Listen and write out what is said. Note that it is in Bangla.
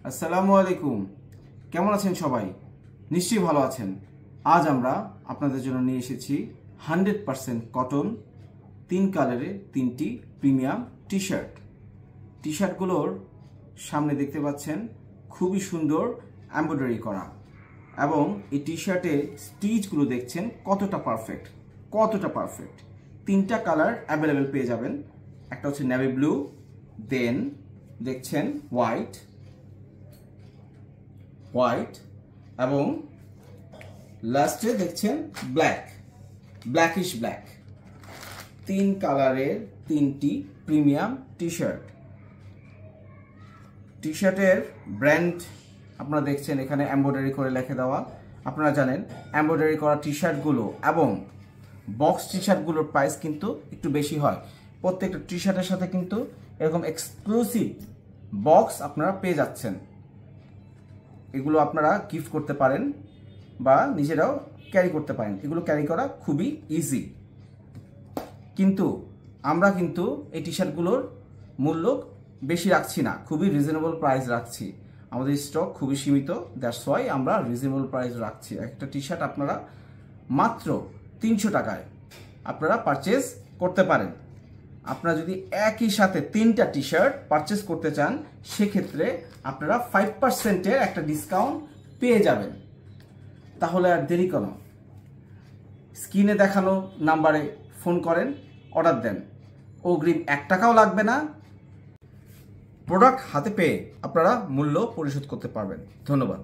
আসসালামু আলাইকুম। কেমন আছেন সবাই? নিশ্চয়ই ভালো আছেন। আজ আমরা আপনাদের জন্য নিয়ে এসেছি 100% কটন 3 কালারের 3টি প্রিমিয়াম টি শার্ট। টি শার্টগুলোর সামনে দেখতে পাচ্ছেন খুবই সুন্দর এমব্রয়ডারি করা, এবং এই টি শার্টের স্টিচগুলো দেখছেন কতটা পারফেক্ট। 3টা কালার অ্যাভেলেবেল পেয়ে যাবেন। একটা হচ্ছে নেভি ব্লু, দেন দেখছেন হোয়াইট এবং লাস্টে দেখছেন ব্ল্যাকিশ ব্ল্যাক। 3 কালারের 3টি প্রিমিয়াম টি শার্ট। টি শার্টের ব্র্যান্ড আপনারা দেখছেন এখানে এমব্রয়ডারি করে লিখে দেওয়া। আপনারা জানেন এমব্রয়ডারি করা টি শার্টগুলো এবং বক্স টি শার্টগুলোর প্রাইস কিন্তু একটু বেশি হয়। প্রত্যেকটা টি শার্টের সাথে কিন্তু এরকম এক্সক্লুসিভ বক্স আপনারা পেয়ে যাচ্ছেন। এগুলো আপনারা গিফট করতে পারেন বা নিজেরাও ক্যারি করতে পারেন। এগুলো ক্যারি করা খুবই ইজি। কিন্তু আমরা কিন্তু এই টি শার্টগুলোর মূল্য বেশি রাখছি না, খুবই রিজনেবল প্রাইস রাখছি। আমাদের স্টক খুবই সীমিত, দ্যাটস ওয়াই আমরা রিজনেবল প্রাইস রাখছি। একটা টি শার্ট আপনারা মাত্র 300 টাকায় আপনারা পারচেজ করতে পারেন। আপনারা যদি একই সাথে 3টা টি শার্ট পারচেজ করতে চান, সেক্ষেত্রে আপনারা 5%-এর একটা ডিসকাউন্ট পেয়ে যাবেন। তাহলে আর দেরি কেন? স্ক্রিনে দেখানো নাম্বারে ফোন করেন, অর্ডার দেন। অগ্রিম 1 টাকাও লাগবে না। প্রোডাক্ট হাতে পেয়ে আপনারা মূল্য পরিশোধ করতে পারবেন। ধন্যবাদ।